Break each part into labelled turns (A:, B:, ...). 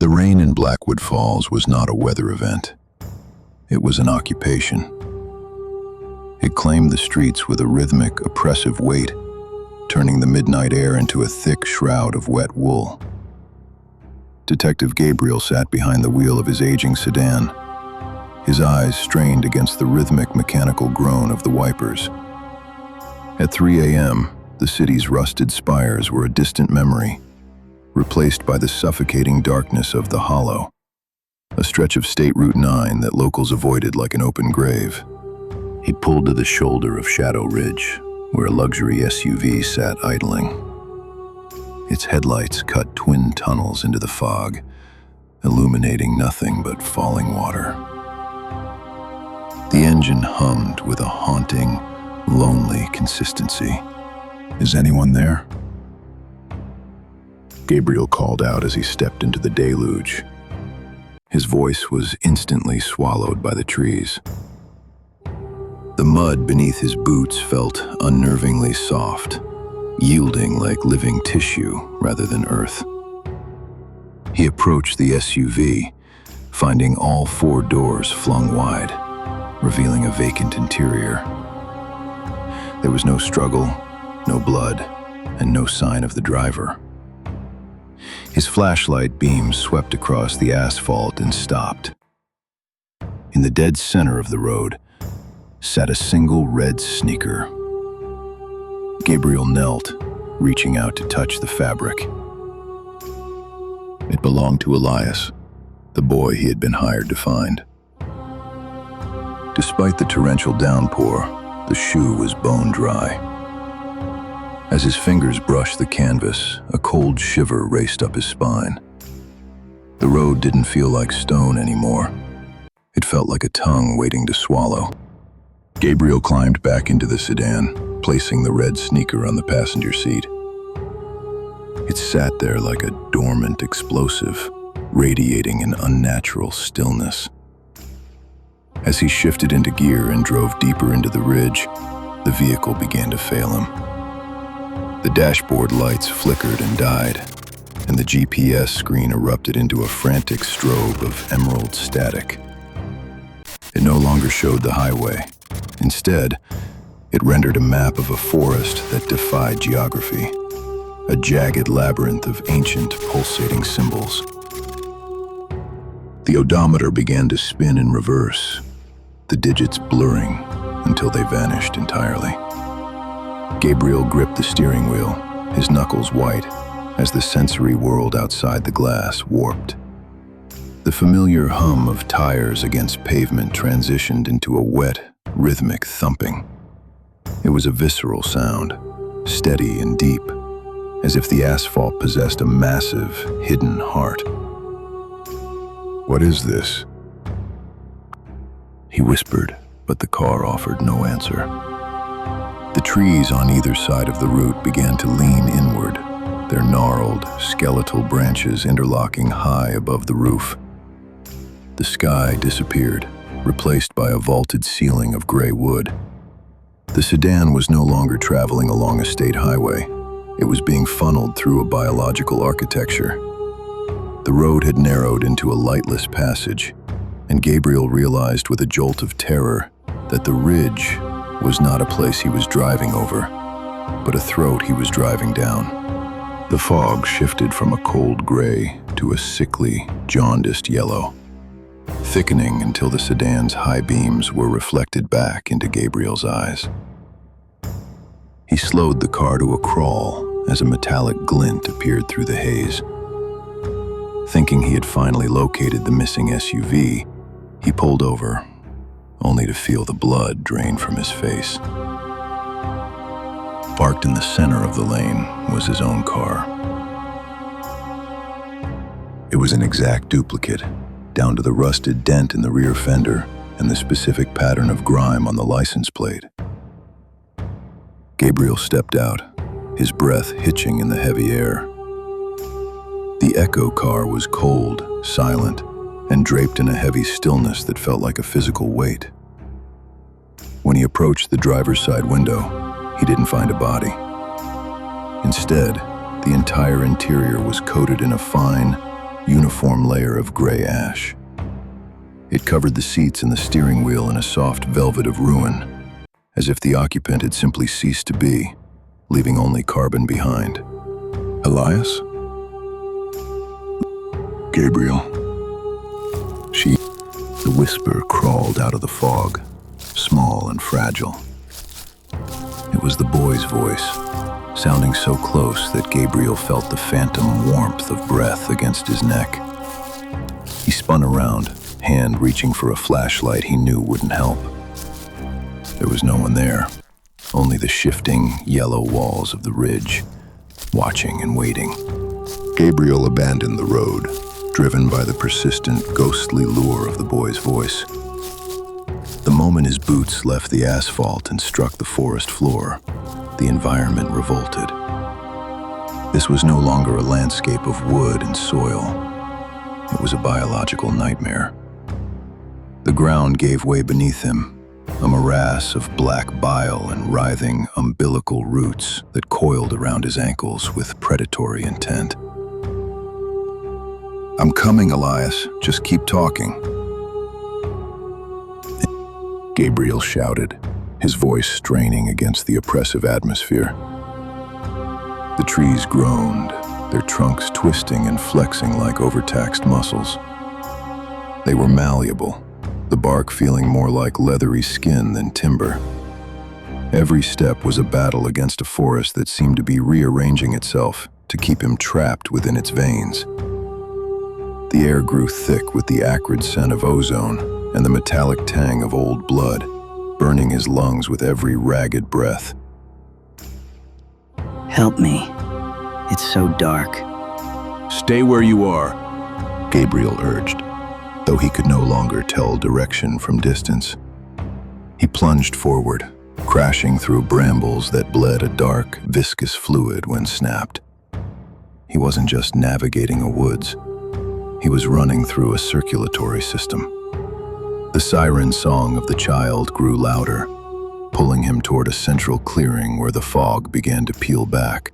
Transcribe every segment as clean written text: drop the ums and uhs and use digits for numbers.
A: The rain in Blackwood Falls was not a weather event. It was an occupation. It claimed the streets with a rhythmic, oppressive weight, turning the midnight air into a thick shroud of wet wool. Detective Gabriel sat behind the wheel of his aging sedan, his eyes strained against the rhythmic mechanical groan of the wipers. At 3 a.m., the city's rusted spires were a distant memory, replaced by the suffocating darkness of the Hollow, a stretch of State Route 9 that locals avoided like an open grave. He pulled to the shoulder of Shadow Ridge, where a luxury SUV sat idling. Its headlights cut twin tunnels into the fog, illuminating nothing but falling water. The engine hummed with a haunting, lonely consistency. "Is anyone there?" Gabriel called out as he stepped into the deluge. His voice was instantly swallowed by the trees. The mud beneath his boots felt unnervingly soft, yielding like living tissue rather than earth. He approached the SUV, finding all 4 doors flung wide, revealing a vacant interior. There was no struggle, no blood, and no sign of the driver. His flashlight beams swept across the asphalt and stopped. In the dead center of the road sat a single red sneaker. Gabriel knelt, reaching out to touch the fabric. It belonged to Elias, the boy he had been hired to find. Despite the torrential downpour, the shoe was bone dry. As his fingers brushed the canvas, a cold shiver raced up his spine. The road didn't feel like stone anymore. It felt like a tongue waiting to swallow. Gabriel climbed back into the sedan, placing the red sneaker on the passenger seat. It sat there like a dormant explosive, radiating an unnatural stillness. As he shifted into gear and drove deeper into the ridge, the vehicle began to fail him. The dashboard lights flickered and died, and the GPS screen erupted into a frantic strobe of emerald static. It no longer showed the highway. Instead, it rendered a map of a forest that defied geography, a jagged labyrinth of ancient, pulsating symbols. The odometer began to spin in reverse, the digits blurring until they vanished entirely. Gabriel gripped the steering wheel, his knuckles white, as the sensory world outside the glass warped. The familiar hum of tires against pavement transitioned into a wet, rhythmic thumping. It was a visceral sound, steady and deep, as if the asphalt possessed a massive, hidden heart. "What is this?" he whispered, but the car offered no answer. The trees on either side of the route began to lean inward, their gnarled, skeletal branches interlocking high above the roof. The sky disappeared, replaced by a vaulted ceiling of gray wood. The sedan was no longer traveling along a state highway. It was being funneled through a biological architecture. The road had narrowed into a lightless passage, and Gabriel realized with a jolt of terror that the ridge was not a place he was driving over, but a throat he was driving down. The fog shifted from a cold gray to a sickly, jaundiced yellow, thickening until the sedan's high beams were reflected back into Gabriel's eyes. He slowed the car to a crawl as a metallic glint appeared through the haze. Thinking he had finally located the missing SUV, he pulled over, only to feel the blood drain from his face. Parked in the center of the lane was his own car. It was an exact duplicate, down to the rusted dent in the rear fender and the specific pattern of grime on the license plate. Gabriel stepped out, his breath hitching in the heavy air. The Echo car was cold, silent, and draped in a heavy stillness that felt like a physical weight. When he approached the driver's side window, he didn't find a body. Instead, the entire interior was coated in a fine, uniform layer of gray ash. It covered the seats and the steering wheel in a soft velvet of ruin, as if the occupant had simply ceased to be, leaving only carbon behind. Elias? Gabriel. The whisper crawled out of the fog, small and fragile. It was the boy's voice, sounding so close that Gabriel felt the phantom warmth of breath against his neck. He spun around, hand reaching for a flashlight he knew wouldn't help. There was no one there, only the shifting, yellow walls of the ridge, watching and waiting. Gabriel abandoned the road, driven by the persistent, ghostly lure of the boy's voice. The moment his boots left the asphalt and struck the forest floor, the environment revolted. This was no longer a landscape of wood and soil. It was a biological nightmare. The ground gave way beneath him, a morass of black bile and writhing umbilical roots that coiled around his ankles with predatory intent. "I'm coming, Elias. Just keep talking." Gabriel shouted, his voice straining against the oppressive atmosphere. The trees groaned, their trunks twisting and flexing like overtaxed muscles. They were malleable, the bark feeling more like leathery skin than timber. Every step was a battle against a forest that seemed to be rearranging itself to keep him trapped within its veins. The air grew thick with the acrid scent of ozone and the metallic tang of old blood, burning his lungs with every ragged breath.
B: "Help me. It's so dark."
A: "Stay where you are," Gabriel urged, though he could no longer tell direction from distance. He plunged forward, crashing through brambles that bled a dark, viscous fluid when snapped. He wasn't just navigating a woods. He was running through a circulatory system. The siren song of the child grew louder, pulling him toward a central clearing where the fog began to peel back,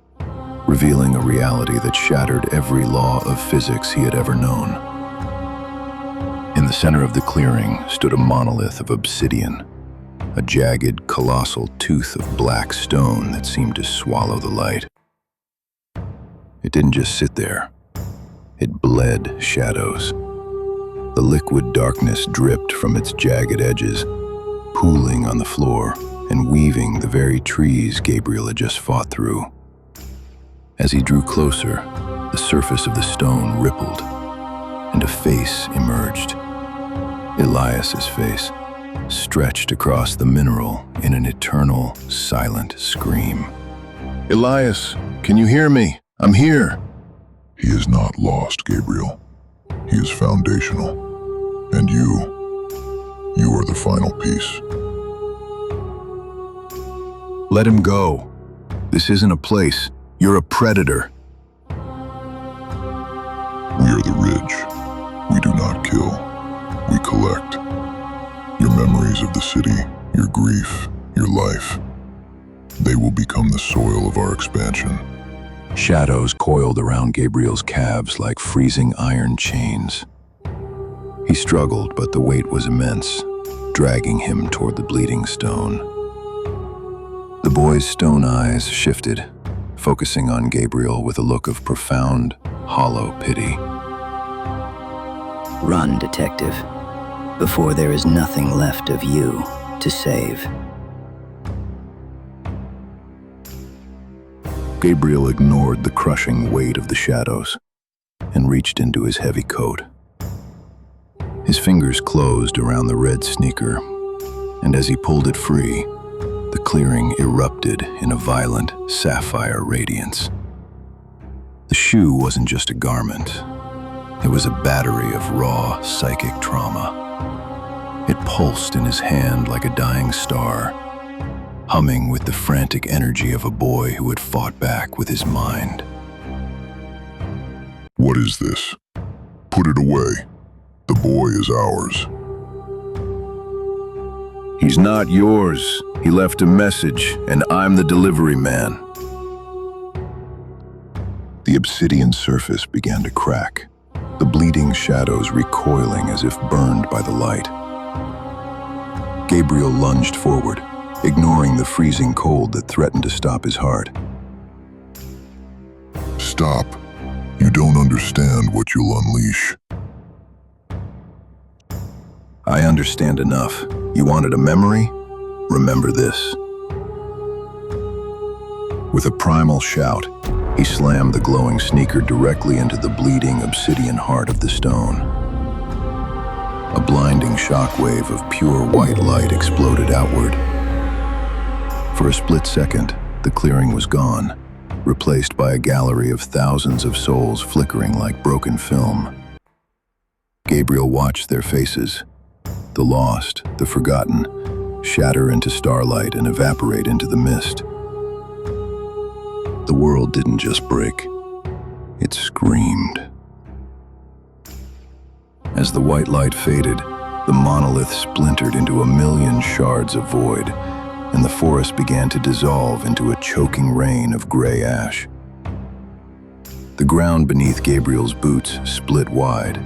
A: revealing a reality that shattered every law of physics he had ever known. In the center of the clearing stood a monolith of obsidian, a jagged, colossal tooth of black stone that seemed to swallow the light. It didn't just sit there. It bled shadows. The liquid darkness dripped from its jagged edges, pooling on the floor and weaving the very trees Gabriel had just fought through. As he drew closer, the surface of the stone rippled, and a face emerged. Elias's face, stretched across the mineral in an eternal, silent scream. "Elias, can you hear me? I'm here."
C: He is not lost, Gabriel. He is foundational. And you are the final piece.
A: "Let him go. This isn't a place. You're a predator."
C: We are the ridge. We do not kill. We collect. Your memories of the city, your grief, your life, they will become the soil of our expansion.
A: Shadows coiled around Gabriel's calves like freezing iron chains. He struggled, but the weight was immense, dragging him toward the bleeding stone. The boy's stone eyes shifted, focusing on Gabriel with a look of profound, hollow pity.
B: "Run, detective, before there is nothing left of you to save."
A: Gabriel ignored the crushing weight of the shadows and reached into his heavy coat. His fingers closed around the red sneaker, and as he pulled it free, the clearing erupted in a violent sapphire radiance. The shoe wasn't just a garment. It was a battery of raw psychic trauma. It pulsed in his hand like a dying star, humming with the frantic energy of a boy who had fought back with his mind.
C: What is this? Put it away. The boy is ours.
A: He's not yours. He left a message, and I'm the delivery man. The obsidian surface began to crack, the bleeding shadows recoiling as if burned by the light. Gabriel lunged forward, ignoring the freezing cold that threatened to stop his heart.
C: Stop. You don't understand what you'll unleash.
A: I understand enough. You wanted a memory? Remember this. With a primal shout, he slammed the glowing sneaker directly into the bleeding obsidian heart of the stone. A blinding shockwave of pure white light exploded outward. For a split second, the clearing was gone, replaced by a gallery of thousands of souls flickering like broken film. Gabriel watched their faces, the lost, the forgotten, shatter into starlight and evaporate into the mist. The world didn't just break, it screamed. As the white light faded, the monolith splintered into a million shards of void, and the forest began to dissolve into a choking rain of gray ash. The ground beneath Gabriel's boots split wide,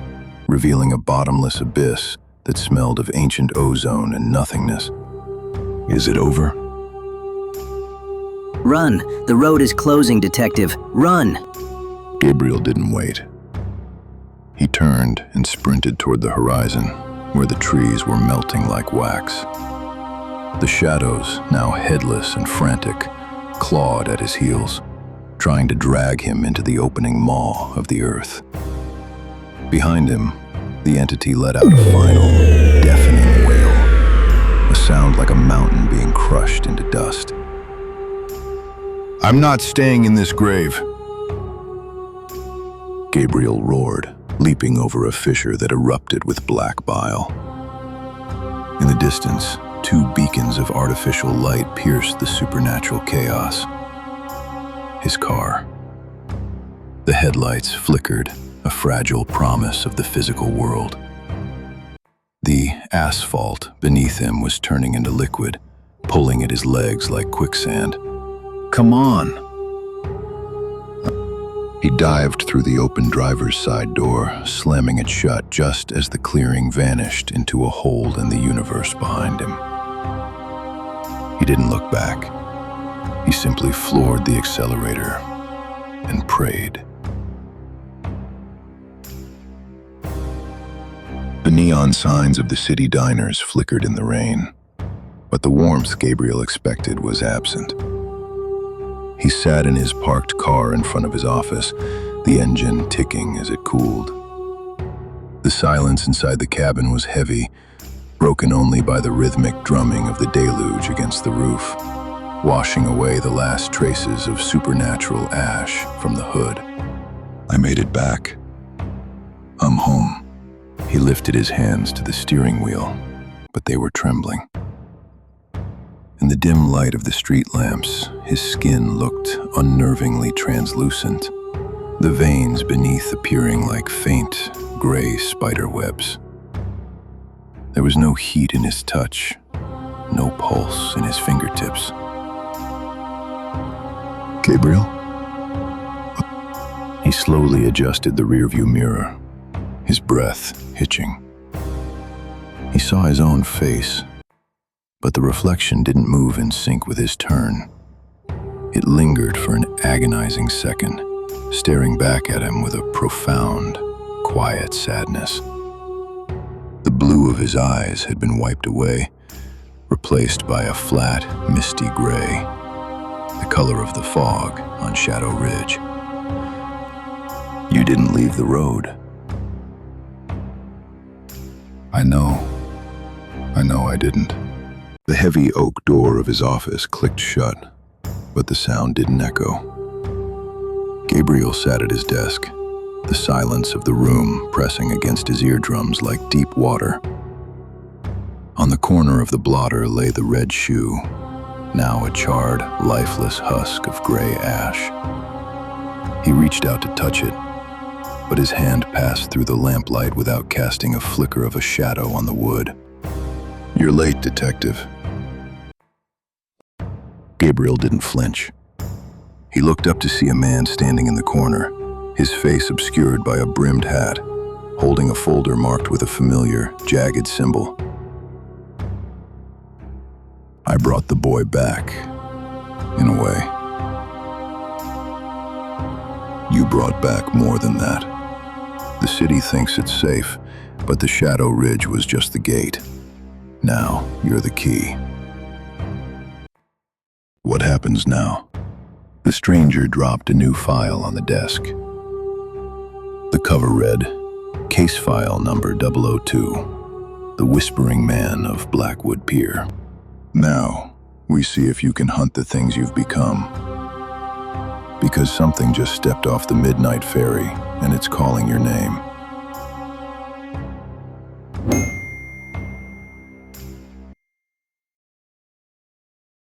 A: revealing a bottomless abyss that smelled of ancient ozone and nothingness. Is it over?
B: Run! The road is closing, Detective. Run!
A: Gabriel didn't wait. He turned and sprinted toward the horizon, where the trees were melting like wax. The shadows, now headless and frantic, clawed at his heels, trying to drag him into the opening maw of the earth. Behind him, the entity let out a final, deafening wail, a sound like a mountain being crushed into dust. I'm not staying in this grave, Gabriel roared, leaping over a fissure that erupted with black bile. In the distance, two beacons of artificial light pierced the supernatural chaos. His car. The headlights flickered, a fragile promise of the physical world. The asphalt beneath him was turning into liquid, pulling at his legs like quicksand. Come on! He dived through the open driver's side door, slamming it shut just as the clearing vanished into a hole in the universe behind him. He didn't look back. He simply floored the accelerator and prayed. The neon signs of the city diners flickered in the rain, but the warmth Gabriel expected was absent. He sat in his parked car in front of his office, the engine ticking as it cooled. The silence inside the cabin was heavy, broken only by the rhythmic drumming of the deluge against the roof, washing away the last traces of supernatural ash from the hood. I made it back. I'm home. He lifted his hands to the steering wheel, but they were trembling. In the dim light of the street lamps, his skin looked unnervingly translucent, the veins beneath appearing like faint, gray spider webs. There was no heat in his touch, no pulse in his fingertips. Gabriel? He slowly adjusted the rearview mirror, his breath hitching. He saw his own face, but the reflection didn't move in sync with his turn. It lingered for an agonizing second, staring back at him with a profound, quiet sadness. The blue of his eyes had been wiped away, replaced by a flat, misty gray, the color of the fog on Shadow Ridge. You didn't leave the road. I know I didn't. The heavy oak door of his office clicked shut, but the sound didn't echo. Gabriel sat at his desk, the silence of the room pressing against his eardrums like deep water. On the corner of the blotter lay the red shoe, now a charred, lifeless husk of gray ash. He reached out to touch it, but his hand passed through the lamplight without casting a flicker of a shadow on the wood. You're late, Detective. Gabriel didn't flinch. He looked up to see a man standing in the corner, his face obscured by a brimmed hat, holding a folder marked with a familiar, jagged symbol. I brought the boy back, in a way. You brought back more than that. The city thinks it's safe, but the Shadow Ridge was just the gate. Now, you're the key. What happens now? The stranger dropped a new file on the desk. The cover read, Case File Number 002, The Whispering Man of Blackwood Pier. Now, we see if you can hunt the things you've become. Because something just stepped off the midnight ferry, and it's calling your name.